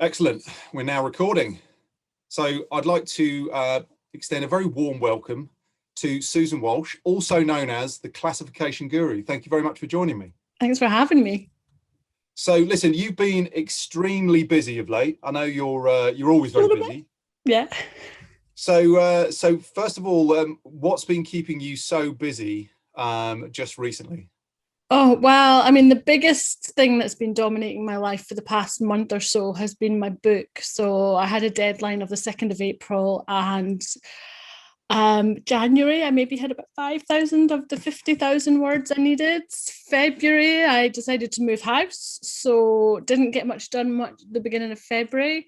Excellent. We're now recording. So I'd like to extend a very warm welcome to Susan Walsh, also known as the Classification Guru. Thank you very much for joining me. Thanks for having me. So listen, you've been extremely busy of late. I know you're always very busy. Yeah. So first of all, what's been keeping you so busy just recently? Oh, well, I mean, the biggest thing that's been dominating my life for the past month or so has been my book. So I had a deadline of the 2nd of April, and January, I maybe had about 5,000 of the 50,000 words I needed. February, I decided to move house, so didn't get much done much at the beginning of February.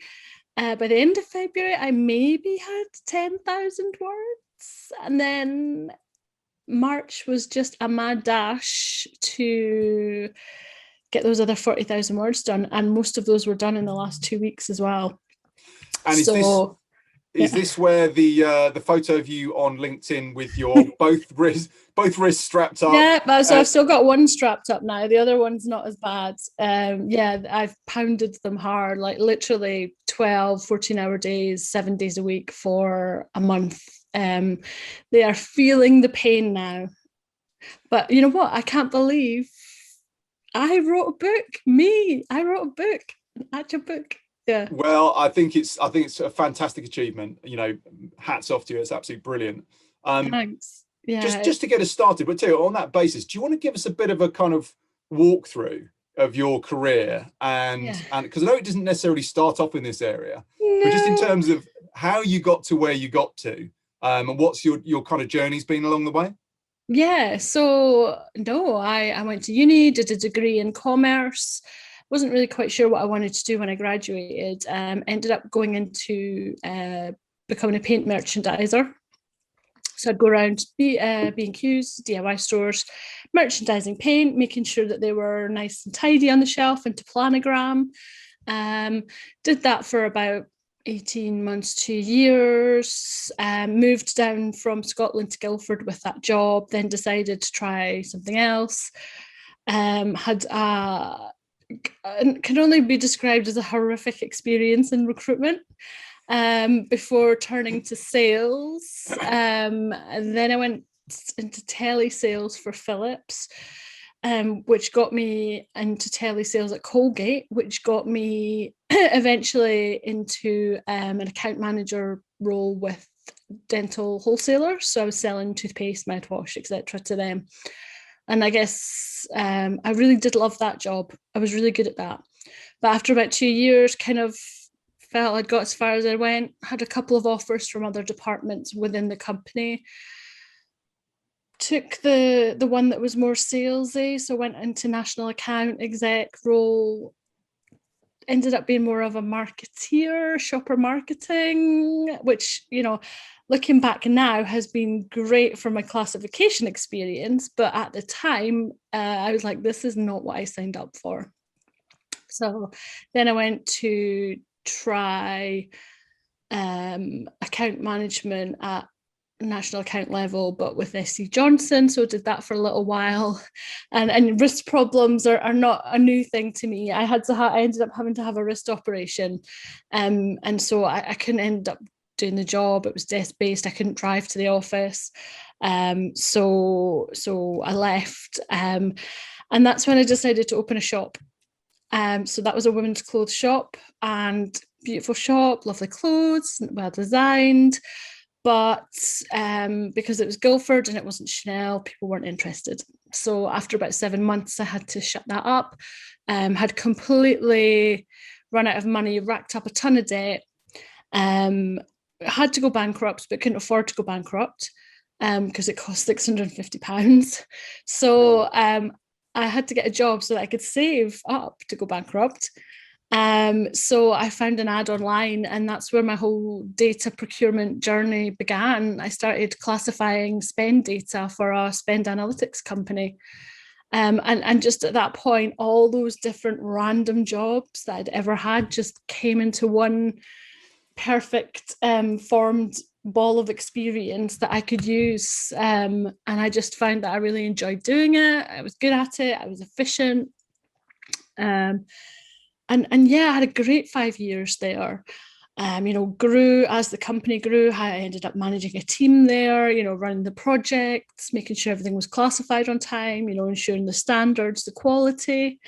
By the end of February, I maybe had 10,000 words. And then March was just a mad dash to get those other 40,000 words done. And most of those were done in the last 2 weeks as well. And is this where the photo of you on LinkedIn with your both wrists strapped up? Yeah, so I've still got one strapped up now. The other one's not as bad. Yeah, I've pounded them hard, like literally 12, 14-hour days, 7 days a week for a month. They are feeling the pain now. But you know what? I can't believe I wrote a book. I wrote a book, an actual book. Yeah. Well, I think it's a fantastic achievement. You know, hats off to you. It's absolutely brilliant. Thanks. Yeah. Just to get us started, but too, on that basis, do you want to give us a bit of a kind of walkthrough of your career and because I know it doesn't necessarily start off in this area, but just in terms of how you got to where you got to, and what's your kind of journey's been along the way? Yeah, so no, I went to uni, did a degree in commerce, wasn't really quite sure what I wanted to do when I graduated. Ended up going into becoming a paint merchandiser. So I'd go around B&Qs, DIY stores, merchandising paint, making sure that they were nice and tidy on the shelf and to planogram. Did that for about 18 months, 2 years, moved down from Scotland to Guildford with that job, then decided to try something else. Had can only be described as a horrific experience in recruitment before turning to sales. And then I went into telesales for Philips, which got me into telesales at Colgate, which got me eventually into an account manager role with dental wholesalers. So I was selling toothpaste, mouthwash, etc. to them. And I guess I really did love that job. I was really good at that. But after about 2 years, kind of felt I'd got as far as I went, had a couple of offers from other departments within the company. Took the one that was more salesy, so went into national account exec role. Ended up being more of a marketeer, shopper marketing, which, you know, looking back now has been great for my classification experience. But at the time, I was like, this is not what I signed up for. So then I went to try account management at national account level, but with SC Johnson. So did that for a little while, and wrist problems are not a new thing to me. I ended up having to have a wrist operation, and so I couldn't end up doing the job. It was desk based. I couldn't drive to the office, so I left, and that's when I decided to open a shop. So that was a women's clothes shop, and beautiful shop, lovely clothes, well designed. But because it was Guildford and it wasn't Chanel, people weren't interested. So after about 7 months, I had to shut that up. Had completely run out of money, racked up a ton of debt. Had to go bankrupt, but couldn't afford to go bankrupt because it cost £650. So I had to get a job so that I could save up to go bankrupt. So I found an ad online, and that's where my whole data procurement journey began. I started classifying spend data for a spend analytics company. And just at that point, all those different random jobs that I'd ever had just came into one perfect formed ball of experience that I could use. And I just found that I really enjoyed doing it. I was good at it. I was efficient. and yeah, I had a great 5 years there. Grew as the company grew. I ended up managing a team there, running the projects, making sure everything was classified on time, ensuring the standards, the quality.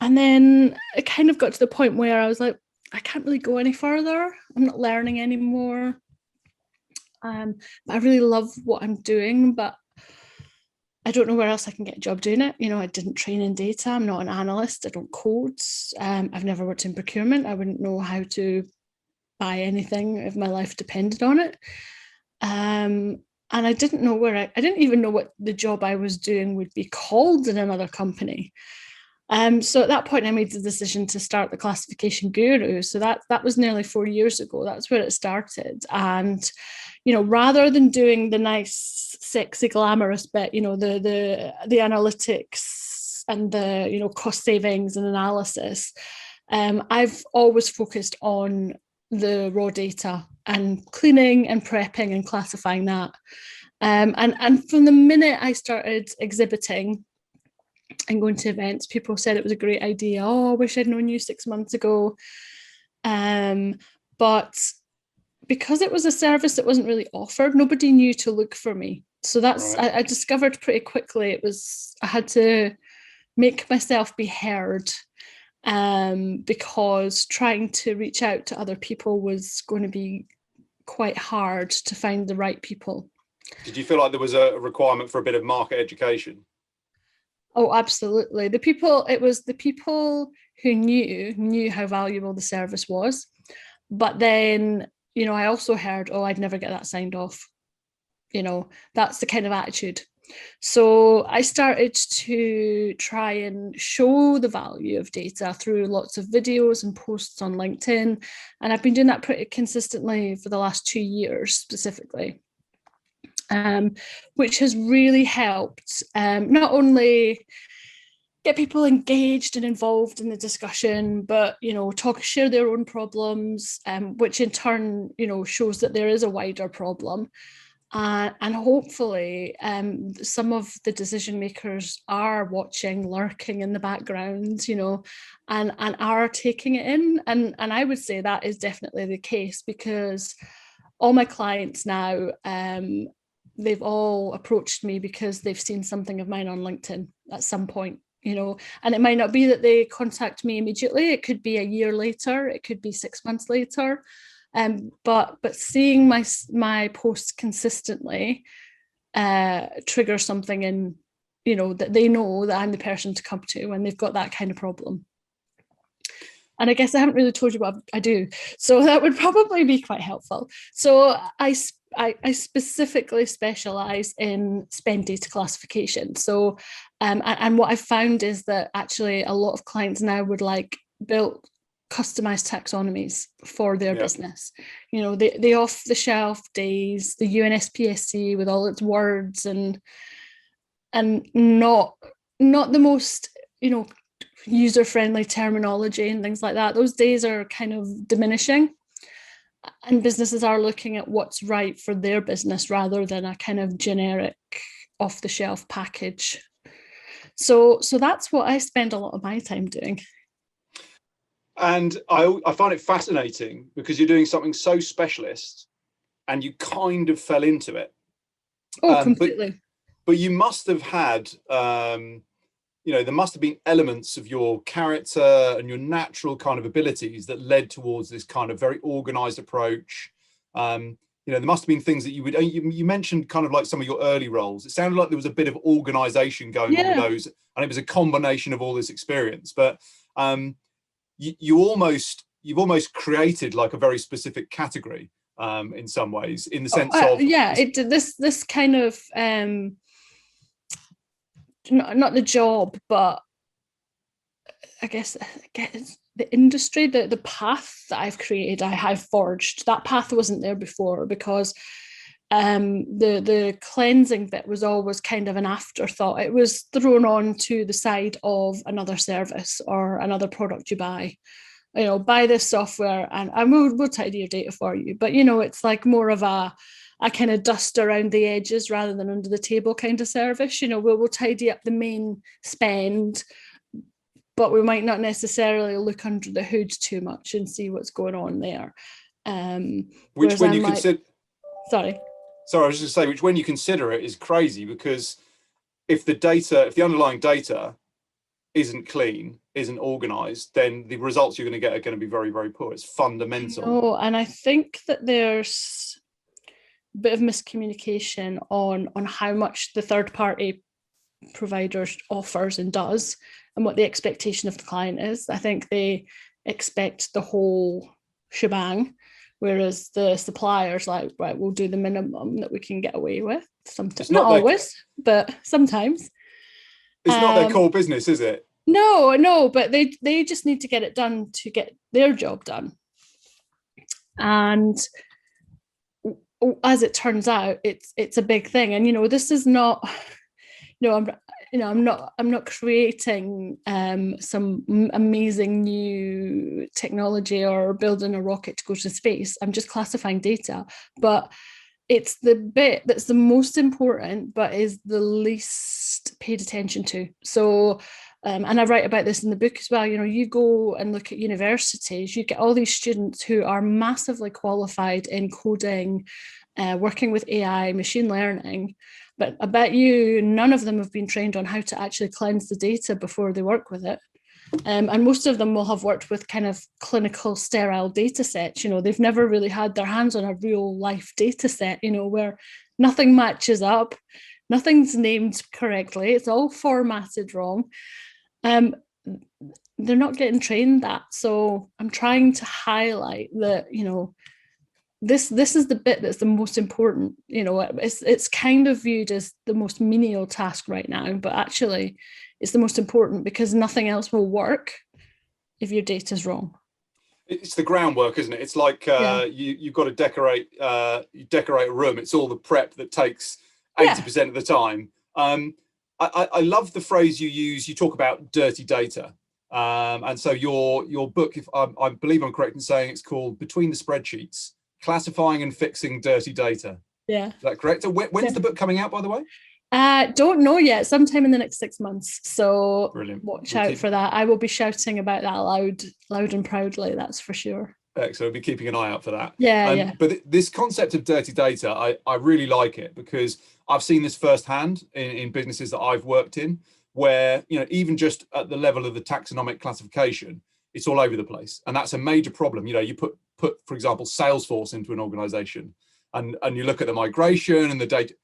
And then it kind of got to the point where I was like, I can't really go any further. I'm not learning anymore. I really love what I'm doing, but I don't know where else I can get a job doing it. I didn't train in data. I'm not an analyst. I don't code. I've never worked in procurement. I wouldn't know how to buy anything if my life depended on it. And I didn't know I didn't even know what the job I was doing would be called in another company. So at that point, I made the decision to start the Classification Guru. So that was nearly 4 years ago. That's where it started. And rather than doing the nice, sexy, glamorous bit, the analytics and the cost savings and analysis, I've always focused on the raw data and cleaning and prepping and classifying that. And from the minute I started exhibiting and going to events, people said it was a great idea. Oh, I wish I'd known you 6 months ago. But because it was a service that wasn't really offered, nobody knew to look for me. So I discovered pretty quickly I had to make myself be heard, because trying to reach out to other people was going to be quite hard to find the right people. Did you feel like there was a requirement for a bit of market education? Oh, absolutely. It was the people who knew how valuable the service was. But then, I also heard, oh, I'd never get that signed off. That's the kind of attitude. So I started to try and show the value of data through lots of videos and posts on LinkedIn. And I've been doing that pretty consistently for the last 2 years specifically. Which has really helped not only get people engaged and involved in the discussion, but share their own problems, which in turn shows that there is a wider problem, and hopefully some of the decision makers are watching, lurking in the background, and are taking it in, and I would say that is definitely the case, because all my clients now, they've all approached me because they've seen something of mine on LinkedIn at some point, and it might not be that they contact me immediately. It could be a year later, it could be 6 months later. But seeing my posts consistently triggers something in, that they know that I'm the person to come to when they've got that kind of problem. And I guess I haven't really told you what I do, so that would probably be quite helpful. So I specifically specialize in spend data classification. So, and what I've found is that actually a lot of clients now would like built customized taxonomies for their business. The off-the-shelf days, the UNSPSC with all its words and not the most, user-friendly terminology and things like that. Those days are kind of diminishing, and businesses are looking at what's right for their business rather than a kind of generic off-the-shelf package. So that's what I spend a lot of my time doing. And I find it fascinating because you're doing something so specialist and you kind of fell into it. Oh, completely. But you must have had, there must have been elements of your character and your natural kind of abilities that led towards this kind of very organized approach. There must have been things that you mentioned kind of like some of your early roles. It sounded like there was a bit of organization going on with those, and it was a combination of all this experience. But you've almost created like a very specific category in some ways, in the sense of this kind of not the job, but I guess the industry, the path that I've created, I have forged. That path wasn't there before, because the cleansing bit was always kind of an afterthought. It was thrown on to the side of another service or another product you buy. Buy this software and we'll tidy your data for you. But it's like more of a kind of dust around the edges rather than under the table kind of service. We'll tidy up the main spend, but we might not necessarily look under the hood too much and see what's going on there. Which, when you consider, sorry, I was just going to say, which when you consider it is crazy, because if the underlying data isn't clean, isn't organized, then the results you're going to get are going to be very, very poor. It's fundamental. No, and I think that there's a bit of miscommunication on how much the third party provider offers and does, and what the expectation of the client is. I think they expect the whole shebang, whereas the suppliers like, right, we'll do the minimum that we can get away with. Sometimes, not always, but sometimes. It's not their core business, is it? No, but they just need to get it done to get their job done. And as it turns out, it's a big thing. And this is not, I'm not creating some amazing new technology or building a rocket to go to space. I'm just classifying data, but it's the bit that's the most important, but is the least paid attention to. So, and I write about this in the book as well. You go and look at universities, you get all these students who are massively qualified in coding, working with AI, machine learning, but I bet you none of them have been trained on how to actually cleanse the data before they work with it. And most of them will have worked with kind of clinical sterile data sets. They've never really had their hands on a real life data set, where nothing matches up, nothing's named correctly, it's all formatted wrong. They're not getting trained that. So I'm trying to highlight that, this is the bit that's the most important. It's kind of viewed as the most menial task right now, but actually it's the most important, because nothing else will work if your data's wrong. It's the groundwork, isn't it? It's like you've got to decorate a room. It's all the prep that takes 80% of the time. I love the phrase you use. You talk about dirty data. And so your book, if I believe I'm correct in saying, it's called Between the Spreadsheets, Classifying and Fixing Dirty Data. Yeah. Is that correct? So when's the book coming out, by the way? Don't know yet, sometime in the next 6 months. So brilliant. Watch out for that. I will be shouting about that loud and proudly, that's for sure. Excellent. I'll be keeping an eye out for that. Yeah. But this concept of dirty data, I really like it, because I've seen this firsthand in businesses that I've worked in, where, even just at the level of the taxonomic classification, it's all over the place. And that's a major problem. You put, for example, Salesforce into an organization, and you look at the migration and the data,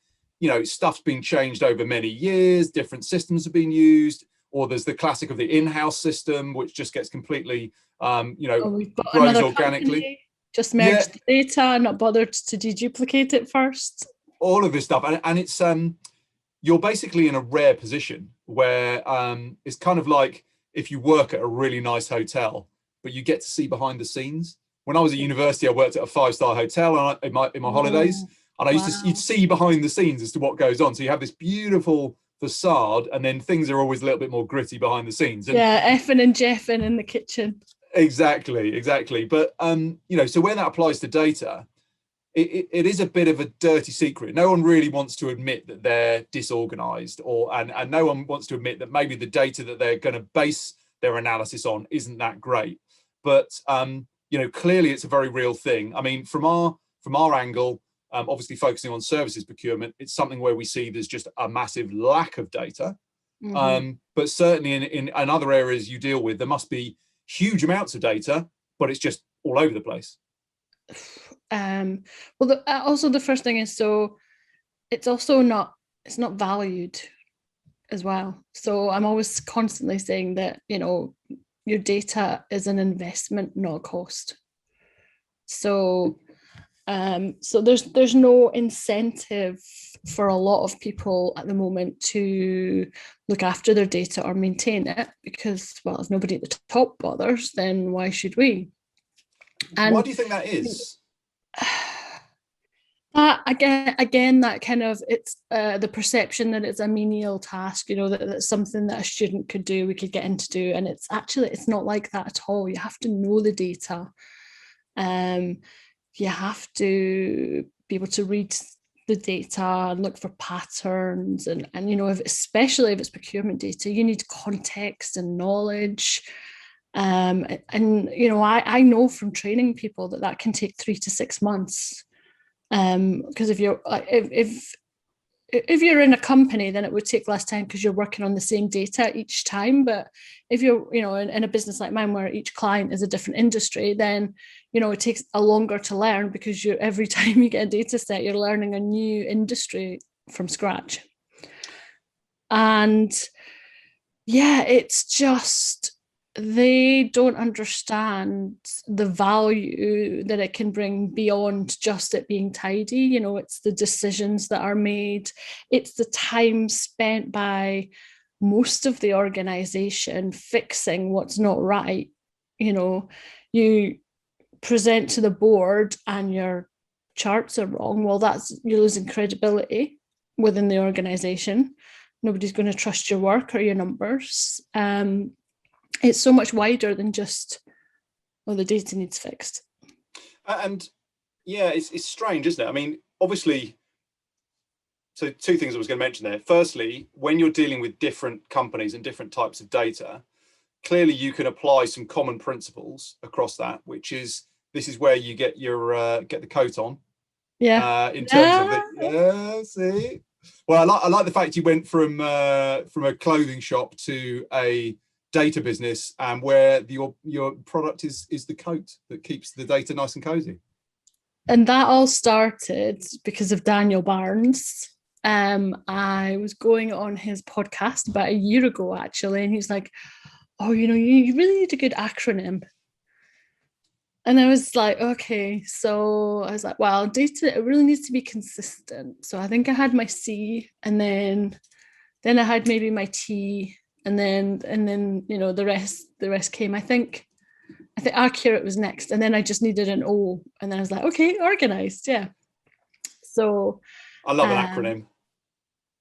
stuff's been changed over many years, different systems have been used, or there's the classic of the in-house system, which just gets completely, grows organically. Company, just merged the data, not bothered to deduplicate it first. All of this stuff. And it's, you're basically in a rare position where it's kind of like if you work at a really nice hotel, but you get to see behind the scenes. When I was at university, I worked at a 5-star hotel in my holidays. And you'd see behind the scenes as to what goes on. So you have this beautiful facade, and then things are always a little bit more gritty behind the scenes. And effing and jeffing in the kitchen. Exactly. But, so when that applies to data, it is a bit of a dirty secret. No one really wants to admit that they're disorganized, and no one wants to admit that maybe the data that they're going to base their analysis on isn't that great. But, clearly it's a very real thing. I mean, from our angle, obviously focusing on services procurement, it's something where we see there's just a massive lack of data. But certainly in other areas you deal with, there must be huge amounts of data, but it's just all over the place. Also the first thing is, so it's also it's not valued as well. So I'm always constantly saying that, your data is an investment, not a cost. So there's no incentive for a lot of people at the moment to look after their data or maintain it, because, well, if nobody at the top bothers, then why should we? And why do you think that is? Again, that kind of, it's the perception that it's a menial task, that it's something that a student could do, we could get in to do, and it's not like that at all. You have to know the data. You have to be able to read the data and look for patterns, and you know, especially if it's procurement data, you need context and knowledge. And you know, I know from training people that can take 3 to 6 months. Because if you're if you're in a company, then it would take less time because you're working on the same data each time. But if you're, you know, in a business like mine where each client is a different industry, then, you know, it takes a longer to learn because you every time you get a data set, you're learning a new industry from scratch. And yeah, it's just they don't understand the value that it can bring beyond just it being tidy. You know, it's the decisions that are made, it's the time spent by most of the organization fixing what's not right. You know, you present to the board and your charts are wrong. Well, you're losing credibility within the organization. Nobody's going to trust your work or your numbers. It's so much wider than just, well, the data needs fixed. And yeah, it's strange, isn't it? I mean, obviously, so two things I was going to mention there. Firstly, when you're dealing with different companies and different types of data, clearly you can apply some common principles across that, which is this is where you get your get the coat on. Yeah. In terms of the see. Well, I like the fact you went from a clothing shop to a data business, and where your product is the coat that keeps the data nice and cozy. And that all started because of Daniel Barnes. I was going on his podcast about a year ago, actually, and he's like, "Oh, you know, you really need a good acronym." And I was like, okay. So I was like, well, data, it really needs to be consistent. So I think I had my C, and then I had maybe my T, and then you know, the rest came. I think accurate was next, and then I just needed an O, and then I was like, okay, organized, yeah. So I love an acronym.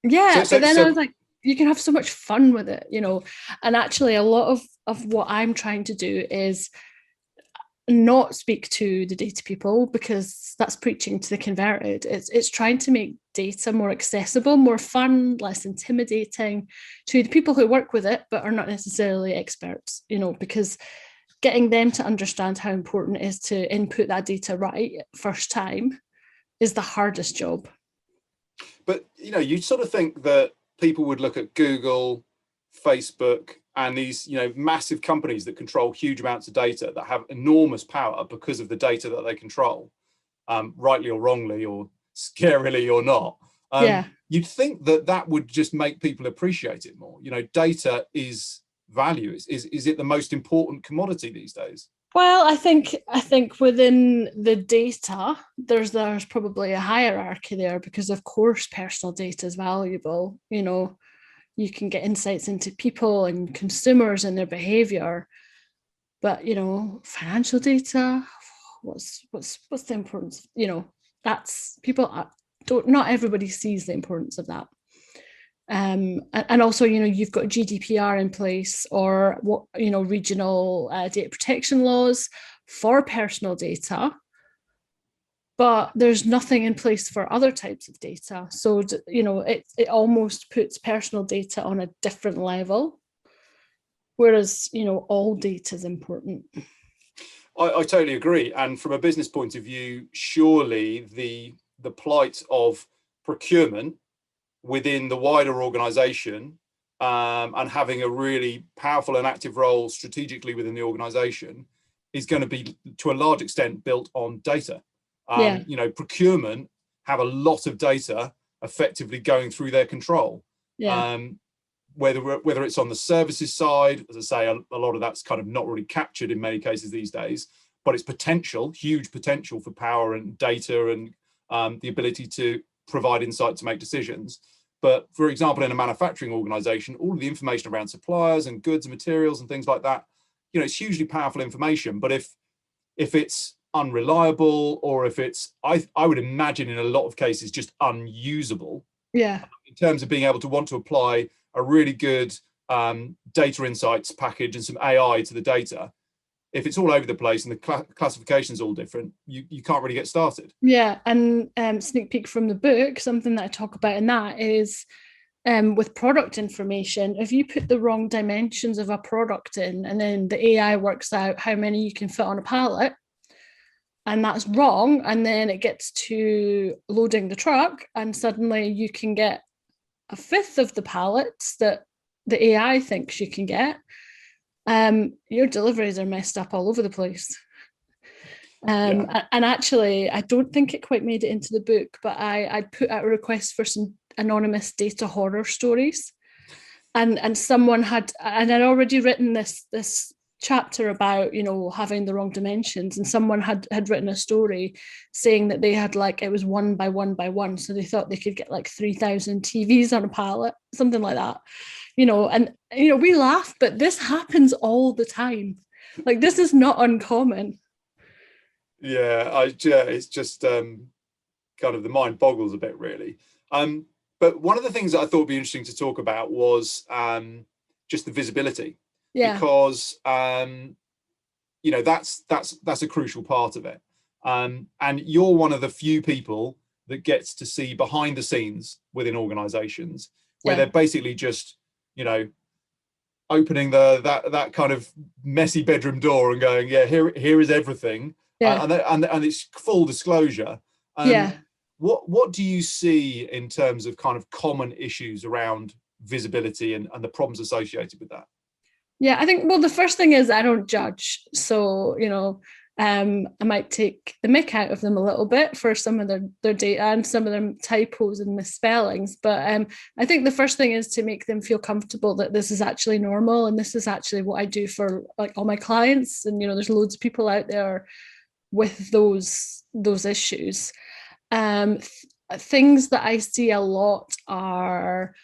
Yeah, but then I was like, you can have so much fun with it, you know. And actually, a lot of what I'm trying to do is not speak to the data people, because that's preaching to the converted. It's trying to make data more accessible, more fun, less intimidating to the people who work with it but are not necessarily experts, you know, because getting them to understand how important it is to input that data right first time is the hardest job. But you know, you sort of think that people would look at Google, Facebook, and these, you know, massive companies that control huge amounts of data, that have enormous power because of the data that they control, rightly or wrongly, or scarily or not. Yeah. You'd think that would just make people appreciate it more. You know, data is value. Is it the most important commodity these days? Well, I think within the data, there's probably a hierarchy there, because of course personal data is valuable. You know, you can get insights into people and consumers and their behavior. But you know, financial data, what's the importance? You know, that's people don't. Not everybody sees the importance of that. And also, you know, you've got GDPR in place, or what, you know, regional data protection laws for personal data, but there's nothing in place for other types of data. So you know, it almost puts personal data on a different level, whereas, you know, all data is important. I totally agree. And from a business point of view, surely the plight of procurement within the wider organization, and having a really powerful and active role strategically within the organization, is going to be to a large extent built on data. You know, procurement have a lot of data effectively going through their control. Whether it's on the services side, as I say, a lot of that's kind of not really captured in many cases these days, but it's potential, huge potential for power and data, and the ability to provide insight to make decisions. But for example, in a manufacturing organization, all of the information around suppliers and goods and materials and things like that, you know, it's hugely powerful information. But if it's unreliable, or if it's, I would imagine in a lot of cases, just unusable, in terms of being able to want to apply a really good data insights package and some AI to the data, if it's all over the place and the classification's all different, you can't really get started. Yeah, and sneak peek from the book, something that I talk about in that is with product information, if you put the wrong dimensions of a product in and then the AI works out how many you can fit on a pallet, and that's wrong, and then it gets to loading the truck and suddenly you can get a fifth of the pallets that the AI thinks you can get, your deliveries are messed up all over the place. And actually, I don't think it quite made it into the book, but I put out a request for some anonymous data horror stories, and someone had, and I'd already written this chapter about, you know, having the wrong dimensions, and someone had written a story saying that they had, like, it was 1 by 1 by 1, so they thought they could get like 3,000 TVs on a pallet, something like that, you know. And you know, we laugh, but this happens all the time. Like, this is not uncommon. Yeah, it's just kind of the mind boggles a bit, really. But one of the things that I thought would be interesting to talk about was just the visibility, because you know, that's a crucial part of it. And you're one of the few people that gets to see behind the scenes within organizations where they're basically just, you know, opening that kind of messy bedroom door and going, yeah, here is everything. And it's full disclosure. What do you see in terms of kind of common issues around visibility and the problems associated with that? Yeah, I think, well, the first thing is I don't judge. So, you know, I might take the mick out of them a little bit for some of their data and some of their typos and misspellings. But I think the first thing is to make them feel comfortable that this is actually normal and this is actually what I do for, like, all my clients. And, you know, there's loads of people out there with those issues. Things that I see a lot are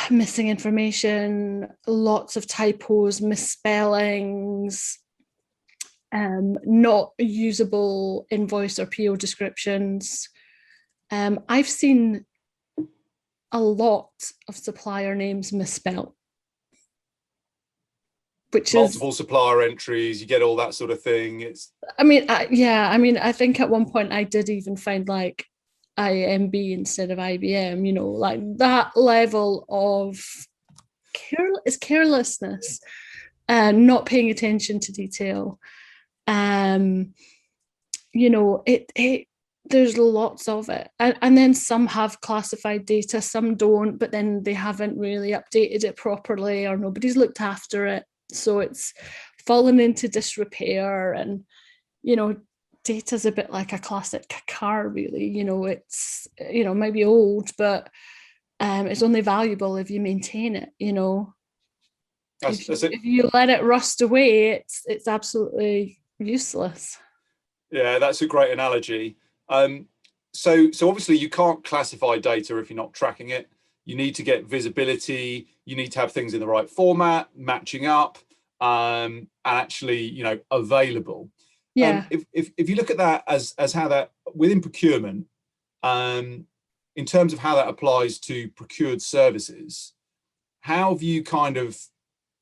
missing information, lots of typos, misspellings, not usable invoice or PO descriptions. I've seen a lot of supplier names misspelled, which multiple supplier entries, you get all that sort of thing. It's, I mean, I think at one point I did even find like IMB instead of IBM, you know, like that level of carelessness and not paying attention to detail. You know, it there's lots of it, and then some have classified data, some don't, but then they haven't really updated it properly or nobody's looked after it, so it's fallen into disrepair. And you know, data's a bit like a classic car, really. You know, it's, you know, maybe old, but it's only valuable if you maintain it, you know. If you let it rust away, it's absolutely useless. Yeah, that's a great analogy. So obviously you can't classify data if you're not tracking it. You need to get visibility. You need to have things in the right format, matching up, and actually, you know, available. If you look at that as how that within procurement, in terms of how that applies to procured services, how have you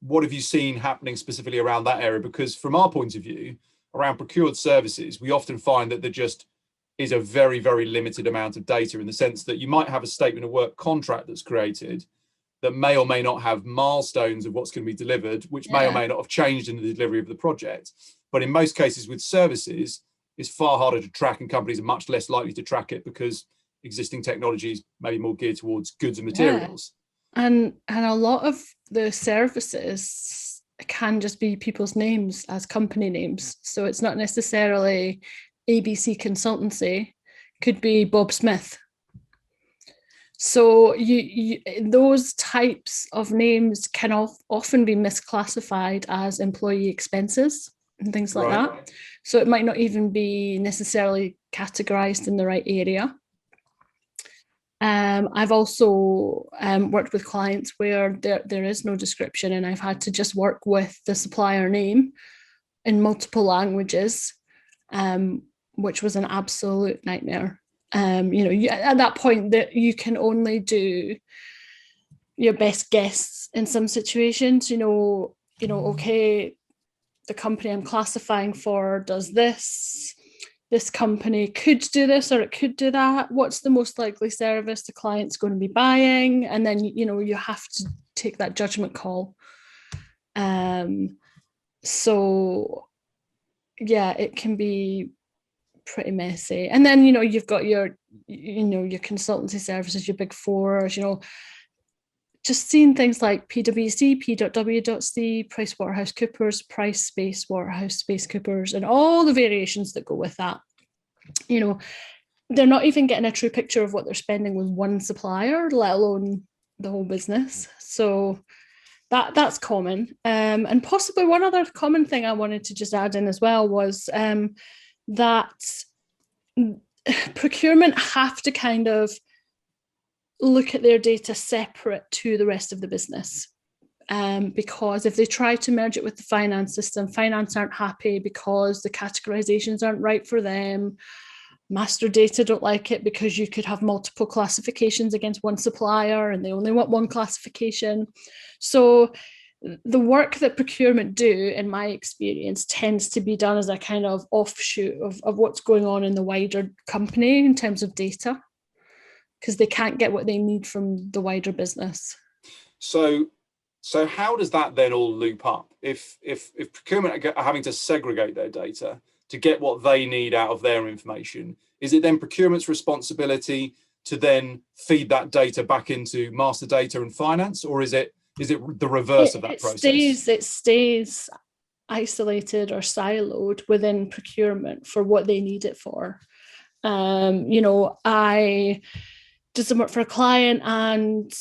what have you seen happening specifically around that area? Because from our point of view, around procured services, we often find that there just is a very, very limited amount of data, in the sense that you might have a statement of work contract that's created that may or may not have milestones of what's going to be delivered, which may or may not have changed in the delivery of the project. But in most cases with services, it's far harder to track, and companies are much less likely to track it because existing technologies may be more geared towards goods and materials. And a lot of the services can just be people's names as company names. So it's not necessarily ABC Consultancy, could be Bob Smith. So you those types of names can often be misclassified as employee expenses and things like that. So it might not even be necessarily categorized in the right area. I've also worked with clients where there is no description, and I've had to just work with the supplier name in multiple languages, which was an absolute nightmare. You know, at that point that you can only do your best guess in some situations. You know, okay, the company I'm classifying for does this. This company could do this or it could do that. What's the most likely service the client's going to be buying? And then, you have to take that judgment call. So yeah, it can be pretty messy. And then, you've got your consultancy services, your big fours, just seeing things like PwC, P.W.C, PricewaterhouseCoopers, Price Space Waterhouse Space Coopers, and all the variations that go with that. They're not even getting a true picture of what they're spending with one supplier, let alone the whole business. So that's common. And possibly one other common thing I wanted to just add in as well was that procurement have to kind of look at their data separate to the rest of the business. Because if they try to merge it with the finance system, finance aren't happy because the categorizations aren't right for them. Master data don't like it because you could have multiple classifications against one supplier and they only want one classification. So the work that procurement do, in my experience, tends to be done as a kind of offshoot of what's going on in the wider company in terms of data, because they can't get what they need from the wider business. So how does that then all loop up? If procurement are having to segregate their data to get what they need out of their information, is it then procurement's responsibility to then feed that data back into master data and finance, or is it the reverse of that process? It stays isolated or siloed within procurement for what they need it for. I did some work for a client and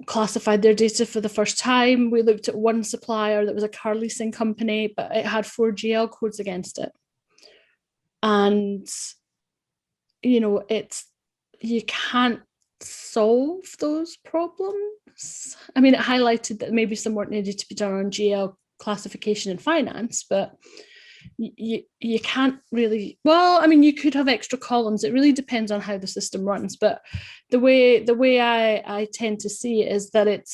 classified their data for the first time. We looked at one supplier that was a car leasing company, but it had 4 GL codes against it. And, you can't solve those problems. I mean, it highlighted that maybe some work needed to be done on GL classification and finance, but you can't really, well, I mean, you could have extra columns. It really depends on how the system runs. But the way I tend to see it is that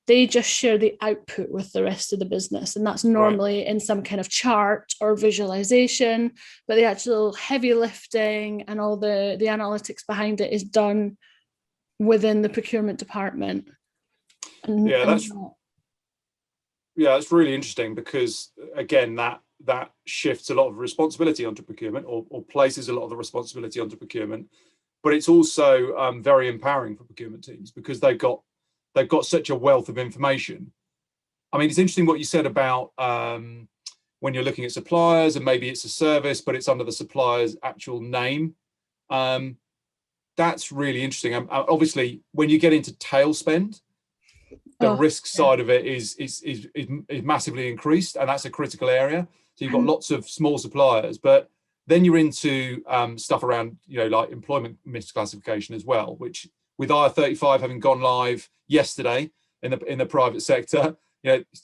they just share the output with the rest of the business. And that's normally in some kind of chart or visualization, but the actual heavy lifting and all the analytics behind it is done within the procurement department. That's really interesting, because again, that shifts a lot of responsibility onto procurement, or places a lot of the responsibility onto procurement. But it's also very empowering for procurement teams, because they've got such a wealth of information. I mean, it's interesting what you said about when you're looking at suppliers and maybe it's a service, but it's under the supplier's actual name. That's really interesting. Obviously, when you get into tailspend, the risk side of it is massively increased, and that's a critical area. So you've got lots of small suppliers, but then you're into stuff around, like employment misclassification as well, which with IR35 having gone live yesterday in the private sector,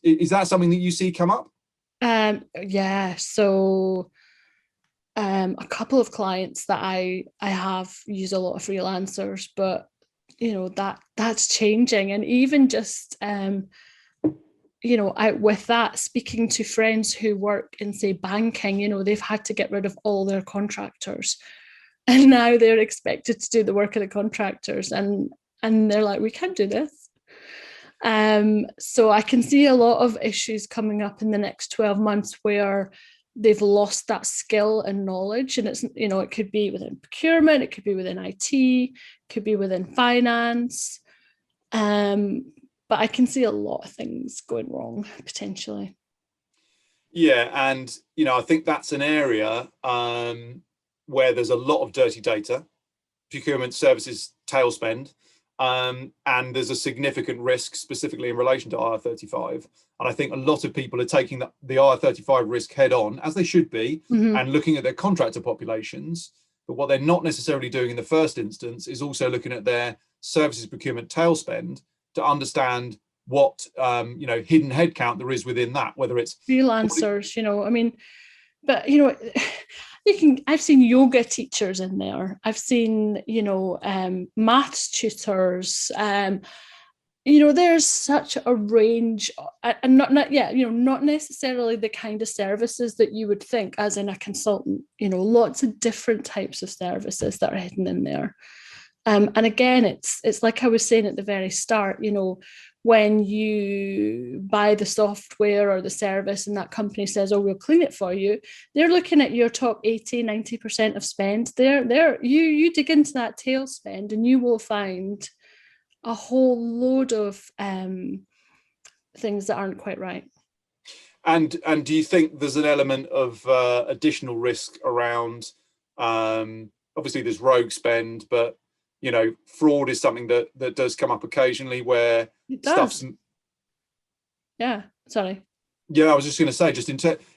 is that something that you see come up? Yeah. So a couple of clients that I have use a lot of freelancers, but that's changing. And even just out with that, speaking to friends who work in, say, banking, they've had to get rid of all their contractors, and now they're expected to do the work of the contractors, and they're like, we can't do this. So I can see a lot of issues coming up in the next 12 months where they've lost that skill and knowledge. And it's, it could be within procurement, it could be within IT, it could be within finance. But I can see a lot of things going wrong potentially. Yeah, and I think that's an area where there's a lot of dirty data, procurement services tailspend, and there's a significant risk specifically in relation to IR35. And I think a lot of people are taking the IR35 risk head on, as they should be, and looking at their contractor populations. But what they're not necessarily doing in the first instance is also looking at their services procurement tailspend to understand what hidden headcount there is within that, whether it's freelancers, I mean, but I've seen yoga teachers in there. I've seen, maths tutors. there's such a range, and not necessarily the kind of services that you would think as in a consultant, lots of different types of services that are hidden in there. And again, it's like I was saying at the very start, when you buy the software or the service and that company says, oh, we'll clean it for you, they're looking at your top 80-90% of spend. You dig into that tail spend and you will find a whole load of things that aren't quite right. And do you think there's an element of additional risk around, obviously there's rogue spend, but fraud is something that does come up occasionally where stuff's. Yeah, sorry. Yeah, I was just going to say,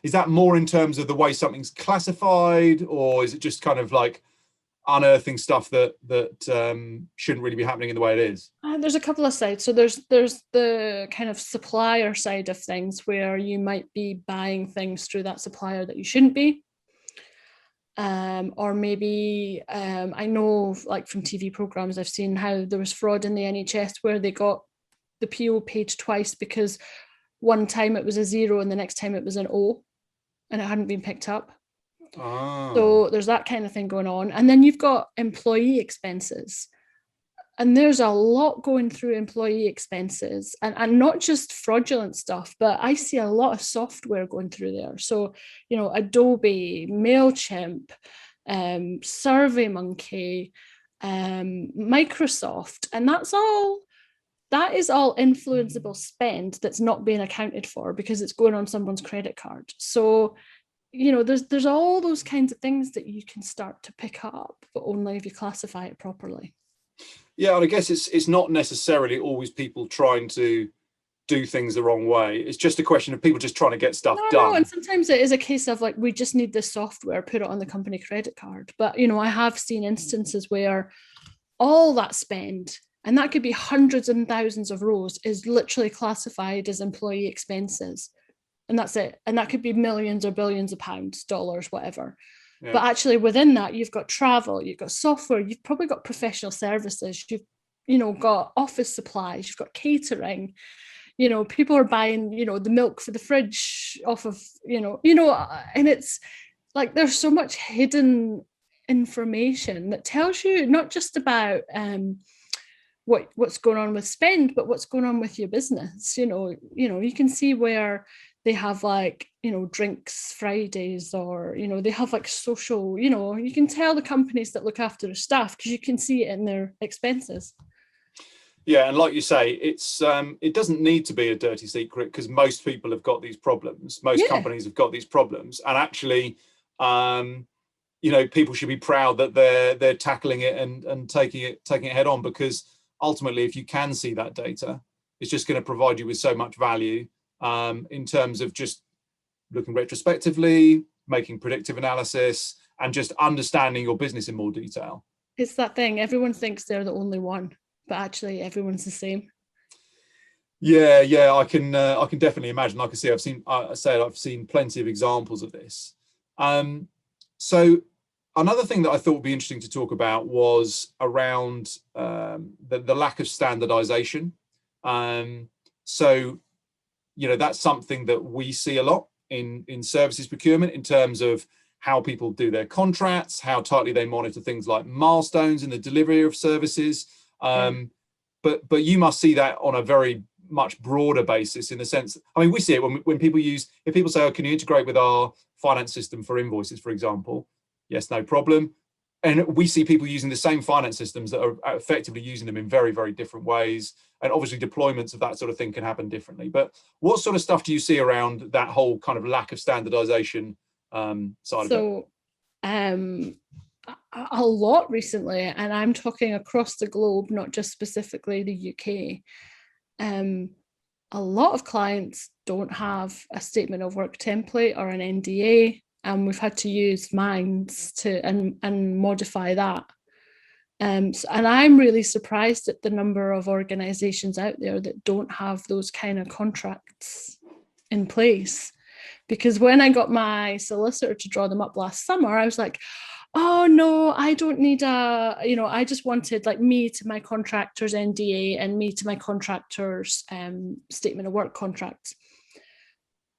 is that more in terms of the way something's classified, or is it just kind of like unearthing stuff that shouldn't really be happening in the way it is? There's a couple of sides. So there's the kind of supplier side of things where you might be buying things through that supplier that you shouldn't be. Or maybe I know, like from TV programs, I've seen how there was fraud in the NHS where they got the PO paid twice because one time it was a 0 and the next time it was an O, and it hadn't been picked up. Oh. So there's that kind of thing going on. And then you've got employee expenses. And there's a lot going through employee expenses, and not just fraudulent stuff, but I see a lot of software going through there. So, Adobe, MailChimp, SurveyMonkey, Microsoft, and that is all influenceable spend that's not being accounted for because it's going on someone's credit card. So, there's all those kinds of things that you can start to pick up, but only if you classify it properly. Yeah, and I guess it's not necessarily always people trying to do things the wrong way. It's just a question of people just trying to get stuff done. No, and sometimes it is a case of like, we just need this software, put it on the company credit card. But, I have seen instances where all that spend, and that could be hundreds and thousands of rows, is literally classified as employee expenses. And that's it. And that could be millions or billions of pounds, dollars, whatever. Yeah. But actually within that, you've got travel, you've got software, you've probably got professional services, you've got office supplies, you've got catering, people are buying, the milk for the fridge off of, and it's like, there's so much hidden information that tells you not just about what's going on with spend, but what's going on with your business. You can see where they have like, drinks Fridays, or, they have like social, you can tell the companies that look after their staff because you can see it in their expenses. Yeah, and like you say, it doesn't need to be a dirty secret because most people have got these problems. Most companies have got these problems, and actually, people should be proud that they're tackling it and taking it head on, because ultimately, if you can see that data, it's just going to provide you with so much value in terms of just looking retrospectively, making predictive analysis, and just understanding your business in more detail. It's that thing. Everyone thinks they're the only one, but actually everyone's the same. Yeah, I can definitely imagine. Like I say, I've seen plenty of examples of this. So another thing that I thought would be interesting to talk about was around the lack of standardization. So, that's something that we see a lot in services procurement in terms of how people do their contracts, how tightly they monitor things like milestones in the delivery of services. But you must see that on a very much broader basis, in the sense, we see it when people if people say, oh, can you integrate with our finance system for invoices, for example? Yes, no problem. And we see people using the same finance systems that are effectively using them in very, very different ways. And obviously deployments of that sort of thing can happen differently. But what sort of stuff do you see around that whole kind of lack of standardization side of it? A lot recently, and I'm talking across the globe, not just specifically the UK. A lot of clients don't have a statement of work template or an NDA, and we've had to use Minds and modify that. And I'm really surprised at the number of organizations out there that don't have those kind of contracts in place. Because when I got my solicitor to draw them up last summer, I was like, oh no, I don't need I just wanted like me to my contractor's NDA and me to my contractor's statement of work contract.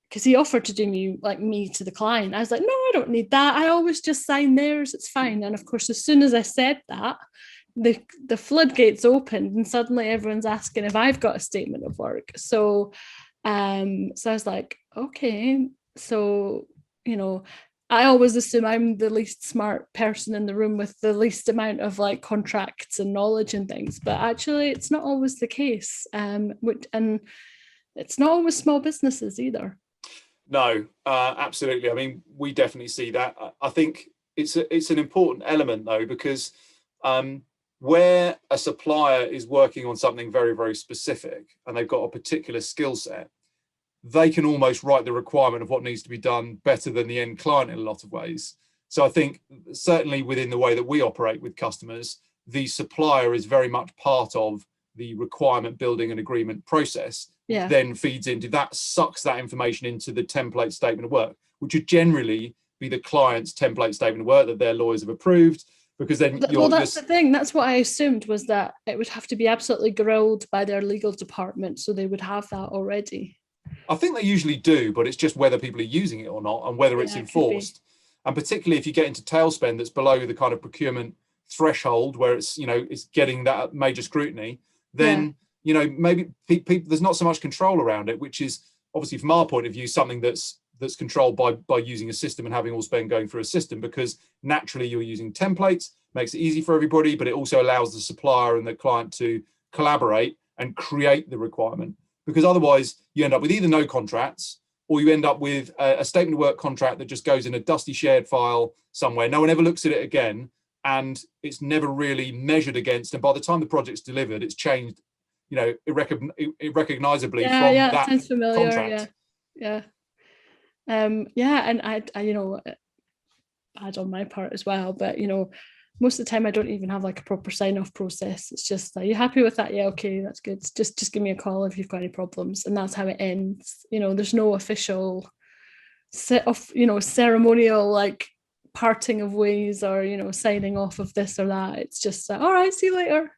Because he offered to do me to the client. I was like, no, I don't need that. I always just sign theirs. It's fine. And of course, as soon as I said that, the floodgates opened, and suddenly everyone's asking if I've got a statement of work. So I was like, okay. So, I always assume I'm the least smart person in the room with the least amount of like contracts and knowledge and things, but actually, it's not always the case. And it's not always small businesses either. No, absolutely. I mean, we definitely see that. I think it's an important element though, because where a supplier is working on something very, very specific and they've got a particular skill set, they can almost write the requirement of what needs to be done better than the end client in a lot of ways. So I think certainly within the way that we operate with customers, the supplier is very much part of the requirement building and agreement process. Yeah. Then feeds into that, sucks that information into the template statement of work, which would generally be the client's template statement of work that their lawyers have approved. Because then that's the thing. That's what I assumed, was that it would have to be absolutely grilled by their legal department, so they would have that already. I think they usually do, but it's just whether people are using it or not and whether it's enforced. And particularly if you get into tailspend that's below the kind of procurement threshold where it's getting that major scrutiny, then maybe people, there's not so much control around it, which is obviously from our point of view something that's controlled by using a system and having all spend going through a system, because naturally you're using templates, makes it easy for everybody, but it also allows the supplier and the client to collaborate and create the requirement. Because otherwise you end up with either no contracts, or you end up with a statement of work contract that just goes in a dusty shared file somewhere. No one ever looks at it again, and it's never really measured against. And by the time the project's delivered, it's changed, irrecognizably from that sounds familiar. contract. And I bad on my part as well, but most of the time I don't even have like a proper sign-off process. It's just, are you happy with that? Yeah, okay, that's good. Just give me a call if you've got any problems, and that's how it ends. There's no official set of ceremonial like parting of ways or signing off of this or that. It's just all right, see you later.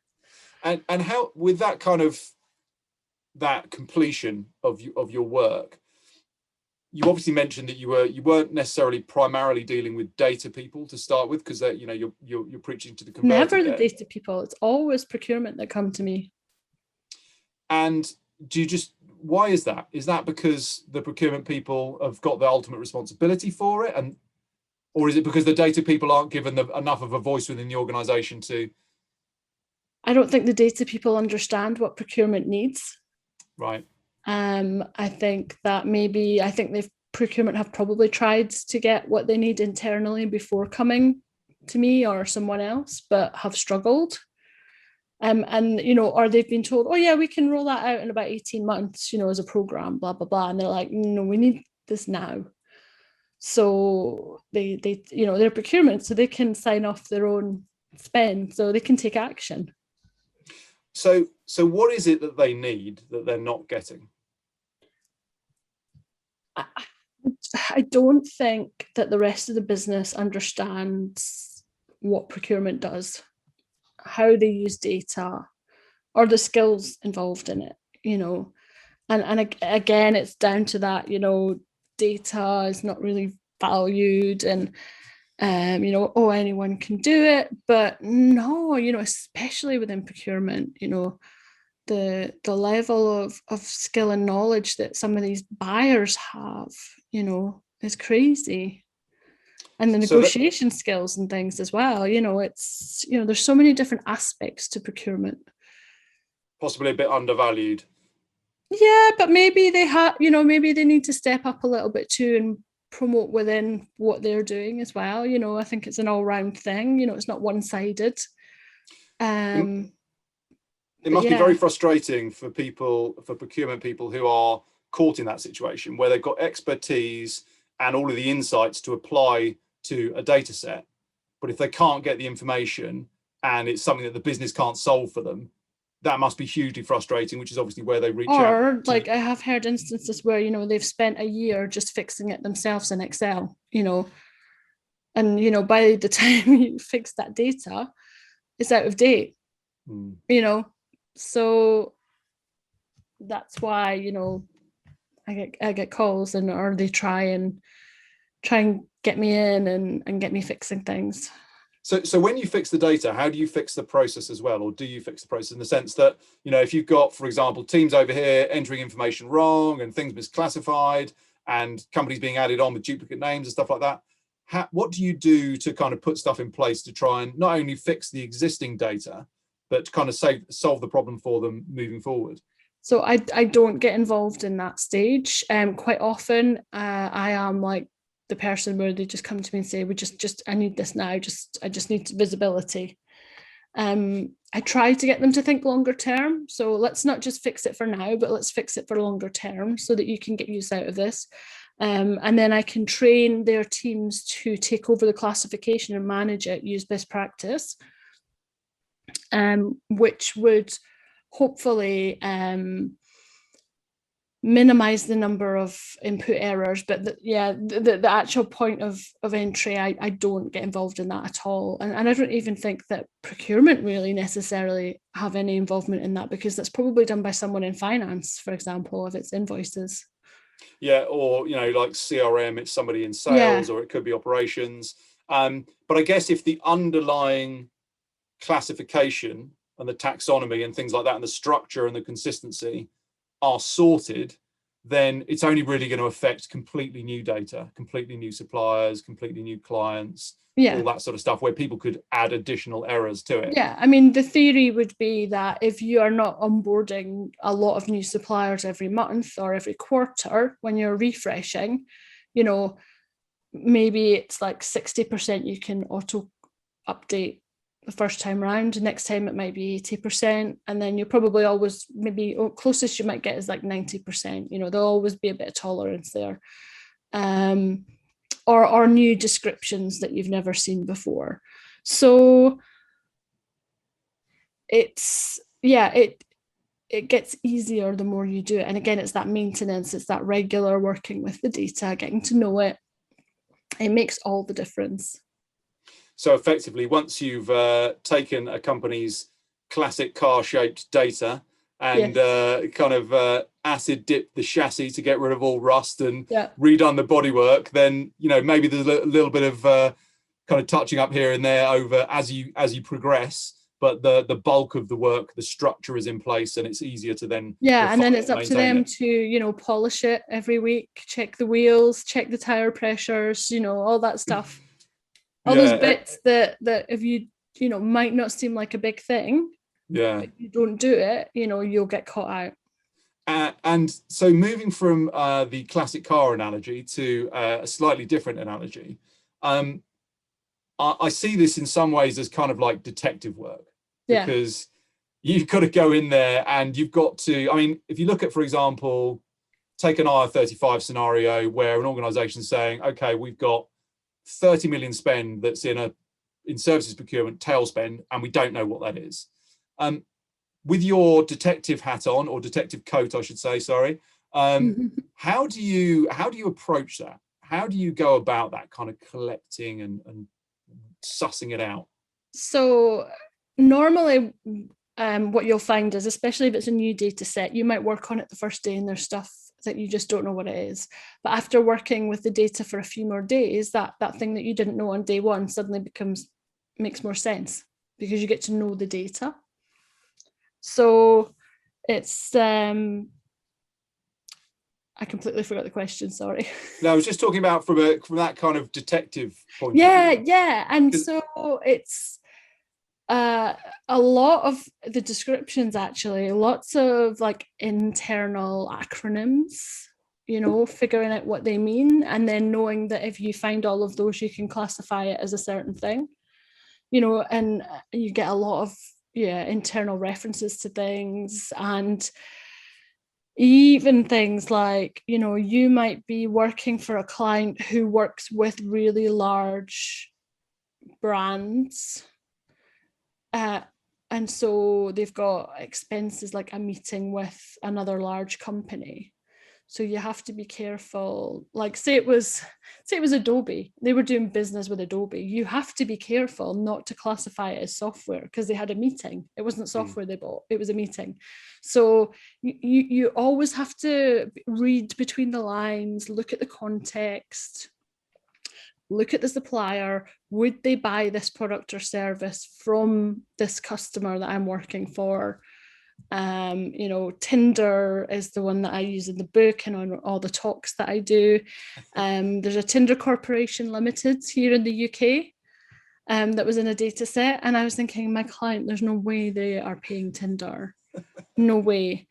And how, with that kind of that completion of your work, you obviously mentioned that you weren't necessarily primarily dealing with data people to start with, because you're preaching to the converted. Never the data people. It's always procurement that come to me. And why is that? Is that because the procurement people have got the ultimate responsibility for it, or is it because the data people aren't given enough of a voice within the organization to? I don't think the data people understand what procurement needs. Right. I think they've procurement have probably tried to get what they need internally before coming to me or someone else, but have struggled. Or they've been told, oh yeah, we can roll that out in about 18 months, as a program, blah, blah, blah. And they're like, no, we need this now. So they're procurement, so they can sign off their own spend, so they can take action. So what is it that they need that they're not getting? I don't think that the rest of the business understands what procurement does, how they use data, or the skills involved in it, and again, it's down to that, data is not really valued, and anyone can do it, but no, especially within procurement, the level of skill and knowledge that some of these buyers have, is crazy. And the negotiation skills and things as well. It's, there's so many different aspects to procurement. Possibly a bit undervalued. Yeah, but maybe maybe they need to step up a little bit too and promote within what they're doing as well. I think it's an all-round thing. It's not one-sided. It must be very frustrating for procurement people who are caught in that situation where they've got expertise and all of the insights to apply to a data set, but if they can't get the information and it's something that the business can't solve for them, that must be hugely frustrating, which is obviously where they reach out. Or like I have heard instances where, they've spent a year just fixing it themselves in Excel, And, you know, by the time you fix that data, it's out of date, you know. So that's why, you know, I get calls, and or they try and get me in and get me fixing things. So when you fix the data, how do you fix the process as well? Or do you fix the process in the sense that, you know, if you've got, for example, teams over here entering information wrong and things misclassified and companies being added on with duplicate names and stuff like that, what do you do to kind of put stuff in place to try and not only fix the existing data, but kind of solve the problem for them moving forward? So I don't get involved in that stage. Quite often, I am like the person where they just come to me and say, "We just I need this now. I just need visibility." I try to get them to think longer term. So let's not just fix it for now, but let's fix it for longer term so that you can get use out of this. And then I can train their teams to take over the classification and manage it, use best practice, which would hopefully minimize the number of input errors. But the actual point of entry, I don't get involved in that at all. And I don't even think that procurement really necessarily have any involvement in that, because that's probably done by someone in finance, for example, if it's invoices. Yeah, or, you know, like CRM, it's somebody in sales, or it could be operations. But I guess if the underlying classification and the taxonomy and things like that, and the structure and the consistency are sorted, then it's only really going to affect completely new data, completely new suppliers, completely new clients, all that sort of stuff, where people could add additional errors to it. Yeah, I mean, the theory would be that if you are not onboarding a lot of new suppliers every month or every quarter when you're refreshing, you know, maybe it's like 60% you can auto update the first time around. Next time it might be 80%, and then you'll probably always, maybe closest you might get is like 90%. You know, there'll always be a bit of tolerance there. Or new descriptions that you've never seen before. So it gets easier the more you do it. And again, it's that maintenance, it's that regular working with the data, getting to know it. It makes all the difference. So effectively, once you've taken a company's classic car-shaped data and kind of acid dipped the chassis to get rid of all rust and redone the bodywork, then, you know, maybe there's a little bit of kind of touching up here and there over as you progress, but the bulk of the work, the structure is in place, and it's easier to then and then it's up to them to, you know, polish it every week, check the wheels, check the tire pressures, you know, all that stuff. All those bits that if you know, might not seem like a big thing, but if you don't do it, you know, you'll get caught out. And so moving from the classic car analogy to a slightly different analogy, I see this in some ways as kind of like detective work, because you've got to go in there and you've got to, I mean, if you look at, for example, take an IR35 scenario where an organization is saying, okay, we've got 30 million spend that's in services procurement, tailspend, and we don't know what that is. With your detective hat on, or detective coat, I should say, sorry, how do you approach that? How do you go about that kind of collecting and sussing it out? So normally what you'll find is, especially if it's a new data set, you might work on it the first day and there's stuff that you just don't know what it is. But after working with the data for a few more days, that thing that you didn't know on day one suddenly makes more sense, because you get to know the data. So it's I completely forgot the question, sorry. No, I was just talking about from that kind of detective point of view. And so it's a lot of the descriptions, actually, lots of like internal acronyms, you know, figuring out what they mean, and then knowing that if you find all of those, you can classify it as a certain thing, you know, and you get a lot of internal references to things. And even things like, you know, you might be working for a client who works with really large brands, and so they've got expenses like a meeting with another large company. So you have to be careful. Like say it was Adobe, they were doing business with Adobe. You have to be careful not to classify it as software because they had a meeting. It wasn't software they bought, it was a meeting. So you always have to read between the lines, look at the context, look at the supplier. Would they buy this product or service from this customer that I'm working for? Tinder is the one that I use in the book and on all the talks that I do. There's a Tinder Corporation Limited here in the UK that was in a data set, and I was thinking, my client, there's no way they are paying Tinder. No way.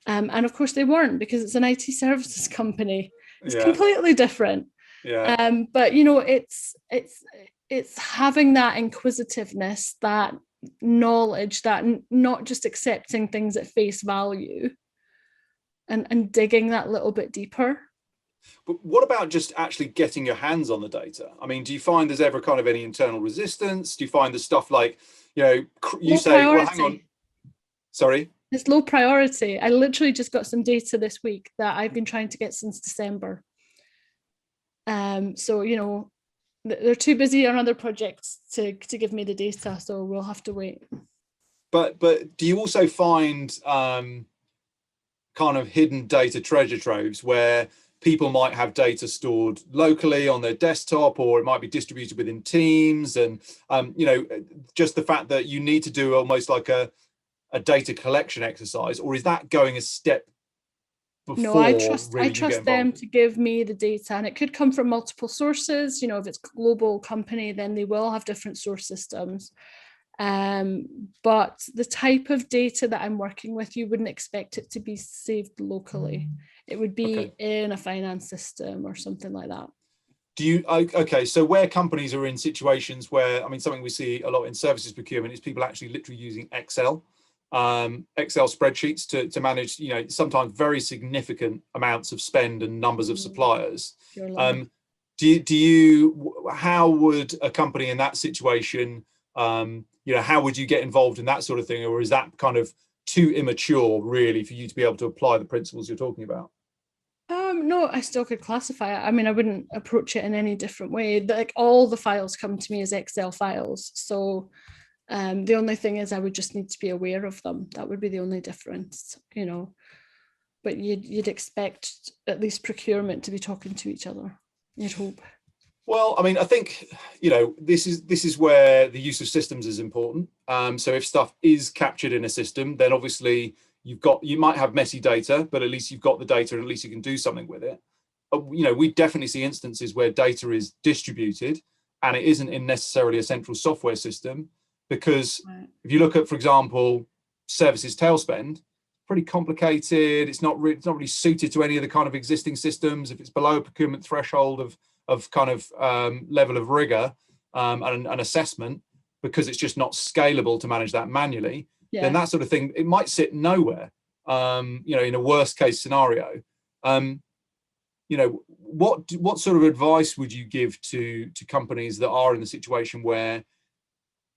And of course they weren't, because it's an IT services company. It's completely different. But it's having that inquisitiveness, that knowledge, that not just accepting things at face value, and digging that little bit deeper. But what about just actually getting your hands on the data? I mean, do you find there's ever kind of any internal resistance? Do you find the stuff like, you say, well, hang on, sorry? It's low priority. I literally just got some data this week that I've been trying to get since December. So, they're too busy on other projects to give me the data, so we'll have to wait. But do you also find kind of hidden data treasure troves where people might have data stored locally on their desktop, or it might be distributed within teams, and just the fact that you need to do almost like a data collection exercise, or is that going a step before? No, I trust them to give me the data, and it could come from multiple sources. If it's a global company, then they will have different source systems. But the type of data that I'm working with, you wouldn't expect it to be saved locally. It would be in a finance system or something like that. So where companies are in situations where, I mean, something we see a lot in services procurement is people actually literally using Excel spreadsheets to manage, sometimes very significant amounts of spend and numbers of suppliers. How would a company in that situation, how would you get involved in that sort of thing? Or is that kind of too immature really for you to be able to apply the principles you're talking about? No, I still could classify it. I mean, I wouldn't approach it in any different way. Like, all the files come to me as Excel files. So the only thing is I would just need to be aware of them. That would be the only difference, but you'd expect at least procurement to be talking to each other, you'd hope. Well, I mean, I think, this is where the use of systems is important. So if stuff is captured in a system, then obviously you might have messy data, but at least you've got the data and at least you can do something with it. We definitely see instances where data is distributed and it isn't in necessarily a central software system, because if you look at, for example, services tailspend, pretty complicated. It's not really suited to any of the kind of existing systems. If it's below a procurement threshold of kind of level of rigor and assessment, because it's just not scalable to manage that manually, then that sort of thing, it might sit nowhere, in a worst case scenario. What sort of advice would you give to companies that are in the situation where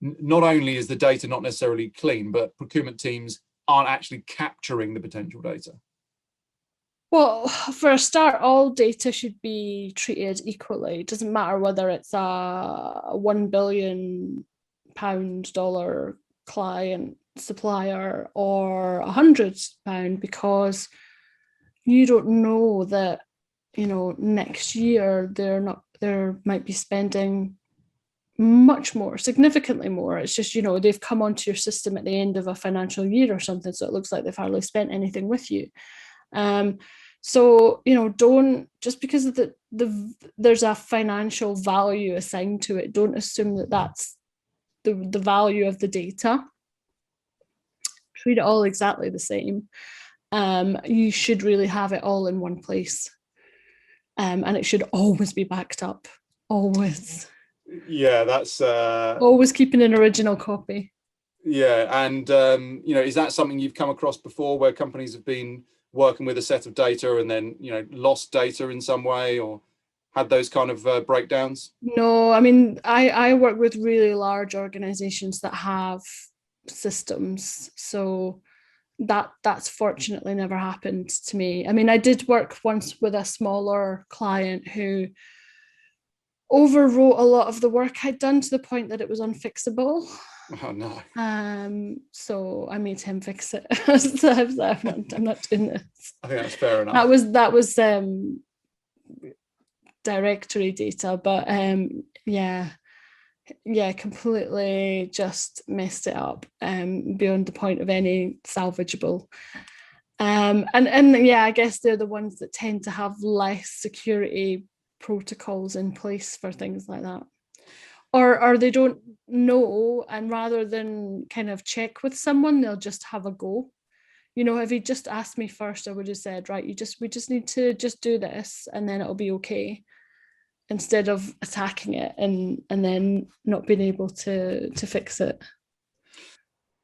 not only is the data not necessarily clean, but procurement teams aren't actually capturing the potential data? Well, for a start, all data should be treated equally. It doesn't matter whether it's a £1 billion dollar client supplier or £100, because you don't know that, next year there might be spending much more, significantly more. It's just, they've come onto your system at the end of a financial year or something, so it looks like they've hardly spent anything with you. So, don't, just because of there's a financial value assigned to it, don't assume that that's the value of the data. Treat it all exactly the same. You should really have it all in one place. And it should always be backed up, always. Yeah, that's always keeping an original copy. Yeah, and is that something you've come across before, where companies have been working with a set of data and then lost data in some way, or had those kind of breakdowns? No, I mean, I work with really large organizations that have systems, so that's fortunately never happened to me. I mean, I did work once with a smaller client who overwrote a lot of the work I'd done to the point that it was unfixable. Oh no. So I made him fix it. So I'm not doing this. I think that's fair enough. That was directory data, but completely just messed it up beyond the point of any salvageable. And yeah, I guess they're the ones that tend to have less security protocols in place for things like that. Or they don't know, and rather than kind of check with someone, they'll just have a go. You know, if he just asked me first, I would have said, right, we just need to just do this and then it'll be okay, instead of attacking it and then not being able to fix it.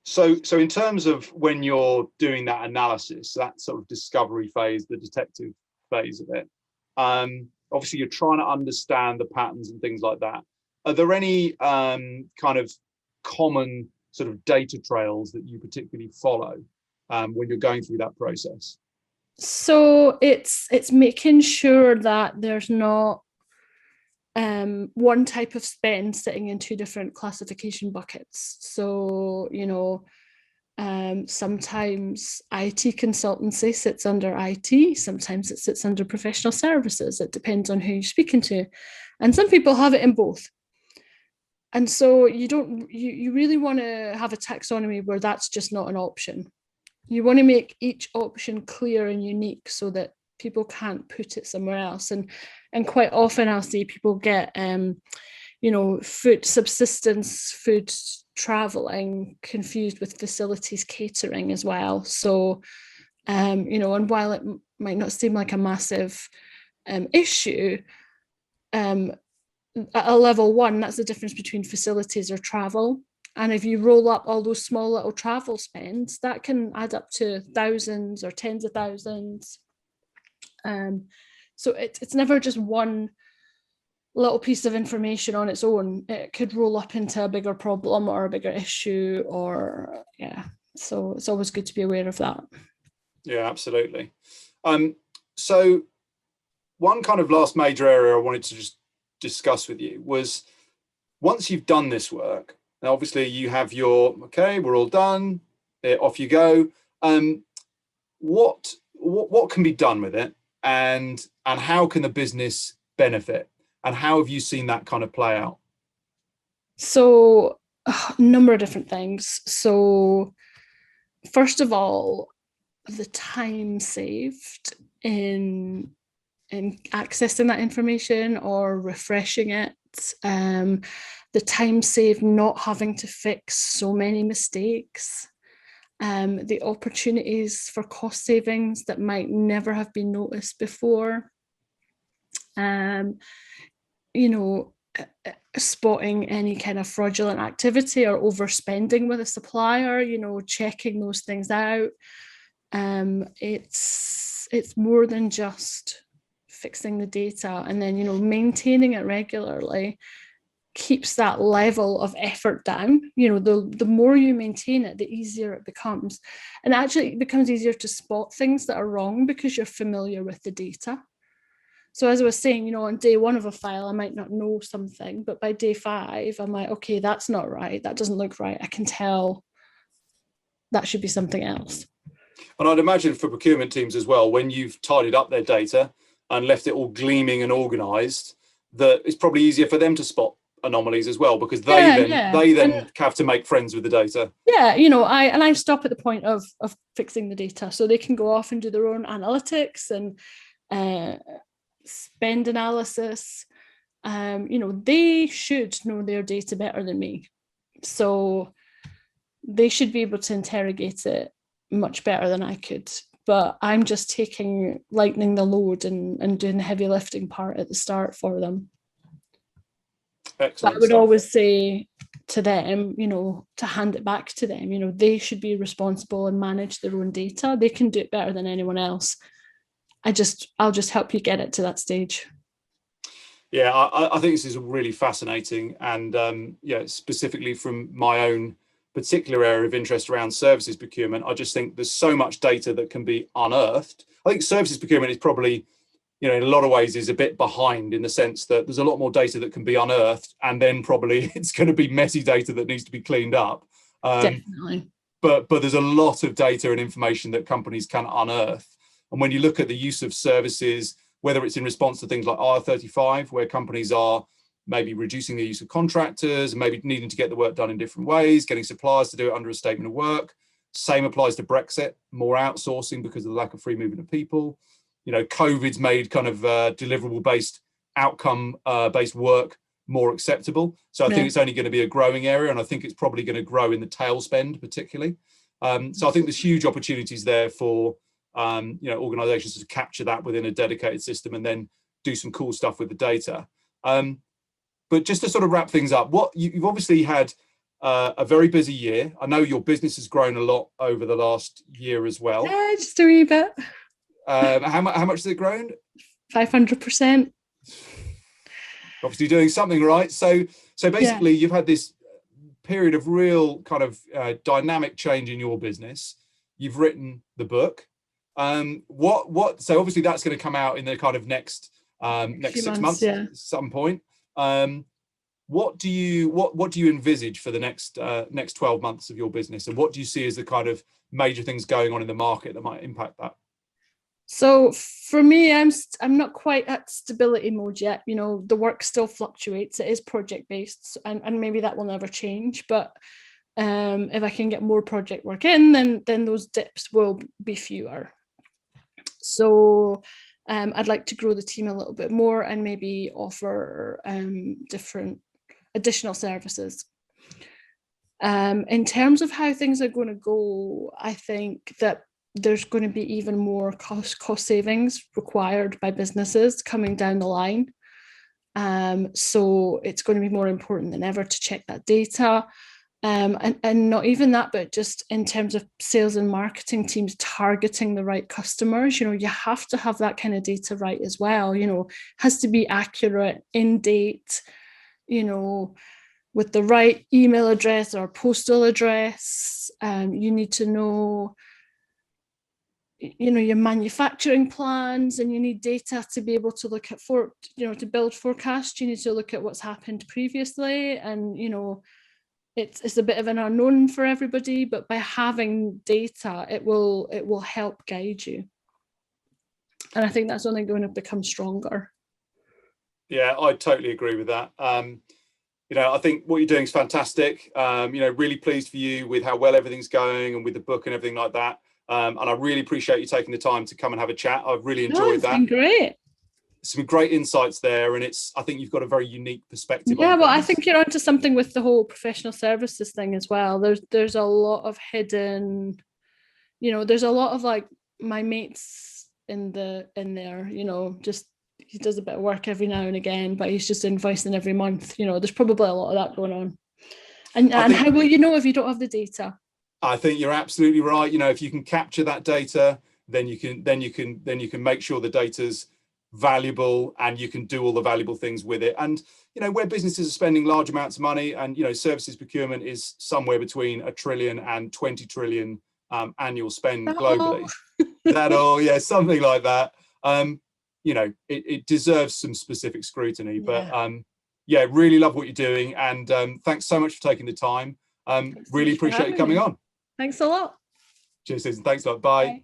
So in terms of when you're doing that analysis, that sort of discovery phase, the detective phase of it, obviously you're trying to understand the patterns and things like that. Are there any kind of common sort of data trails that you particularly follow when you're going through that process? So it's making sure that there's not one type of spend sitting in two different classification buckets. So, you know, sometimes IT consultancy sits under IT, sometimes it sits under professional services. It depends on who you're speaking to. And some people have it in both. And so you really want to have a taxonomy where that's just not an option. You want to make each option clear and unique so that people can't put it somewhere else. And quite often I'll see people get food subsistence, food traveling confused with facilities catering as well. So and while it might not seem like a massive issue, at a level one, that's the difference between facilities or travel. And if you roll up all those small little travel spends, that can add up to thousands or tens of thousands. So it's never just one little piece of information on its own. It could roll up into a bigger problem or a bigger issue, or so it's always good to be aware of that. Yeah, absolutely. So one kind of last major area I wanted to just discuss with you was, once you've done this work, now obviously you have your, okay, we're all done, off you go. What can be done with it, and how can the business benefit, and how have you seen that kind of play out? So a number of different things. So first of all, the time saved in accessing that information or refreshing it, the time saved not having to fix so many mistakes, the opportunities for cost savings that might never have been noticed before, spotting any kind of fraudulent activity or overspending with a supplier, checking those things out. It's more than just fixing the data, and then maintaining it regularly keeps that level of effort down. The more you maintain it, the easier it becomes, and actually it becomes easier to spot things that are wrong because you're familiar with the data. So as I was saying, on day one of a file, I might not know something, but by day 5, I'm like, okay, that's not right. That doesn't look right. I can tell that should be something else. And I'd imagine for procurement teams as well, when you've tidied up their data and left it all gleaming and organized, that it's probably easier for them to spot anomalies as well, because they then have to make friends with the data. Yeah, I stop at the point of fixing the data, so they can go off and do their own analytics and spend analysis. They should know their data better than me, so they should be able to interrogate it much better than I could. But I'm just lightening the load and doing the heavy lifting part at the start for them. Excellent. But I would always say to them, to hand it back to them. They should be responsible and manage their own data. They can do it better than anyone else. I'll just help you get it to that stage. Yeah, I think this is really fascinating, and specifically from my own particular area of interest around services procurement. I just think there's so much data that can be unearthed. I think services procurement is probably, in a lot of ways is a bit behind, in the sense that there's a lot more data that can be unearthed, and then probably it's going to be messy data that needs to be cleaned up. Definitely. But there's a lot of data and information that companies can unearth. And when you look at the use of services, whether it's in response to things like R35, where companies are maybe reducing the use of contractors, maybe needing to get the work done in different ways, getting suppliers to do it under a statement of work. Same applies to Brexit, more outsourcing because of the lack of free movement of people. COVID's made kind of deliverable-based, outcome-based work more acceptable. So I think it's only going to be a growing area, and I think it's probably going to grow in the tailspend particularly. So I think there's huge opportunities there for organizations to capture that within a dedicated system and then do some cool stuff with the data. But just to sort of wrap things up, you've obviously had a very busy year. I know your business has grown a lot over the last year as well. Yeah, just a wee bit. How much has it grown? 500%. Obviously doing something right. So basically you've had this period of real kind of dynamic change in your business. You've written the book. So obviously that's going to come out in the kind of next 6 months at some point. What do you envisage for the next 12 months of your business, and what do you see as the kind of major things going on in the market that might impact that? So for me, I'm not quite at stability mode yet. The work still fluctuates. It is project based, and maybe that will never change. But if I can get more project work in, then those dips will be fewer. So I'd like to grow the team a little bit more and maybe offer different additional services. In terms of how things are going to go, I think that there's going to be even more cost savings required by businesses coming down the line. So it's going to be more important than ever to check that data. And not even that, but just in terms of sales and marketing teams targeting the right customers, you have to have that kind of data right as well. It has to be accurate, in date, with the right email address or postal address. You need to know your manufacturing plans, and you need data to be able to look at to build forecasts. You need to look at what's happened previously, and it's a bit of an unknown for everybody, but by having data, it will help guide you. And I think that's only going to become stronger. Yeah, I totally agree with that. I think what you're doing is fantastic. Really pleased for you with how well everything's going and with the book and everything like that. And I really appreciate you taking the time to come and have a chat. I've really enjoyed that. It's been great. Some great insights there, and I think you've got a very unique perspective. Yeah, well, I think you're onto something with the whole professional services thing as well. There's a lot of hidden, there's a lot of like my mates in there, just he does a bit of work every now and again, but he's just invoicing every month. There's probably a lot of that going on. And how will you know if you don't have the data? I think you're absolutely right. If you can capture that data, then you can make sure the data's valuable, and you can do all the valuable things with it. And where businesses are spending large amounts of money, and services procurement is somewhere between $1 trillion and 20 trillion annual spend globally. Something like that. It deserves some specific scrutiny. But really love what you're doing, and thanks so much for taking the time. Really appreciate you coming on. Thanks a lot. Cheers, Susan. Thanks a lot. Bye.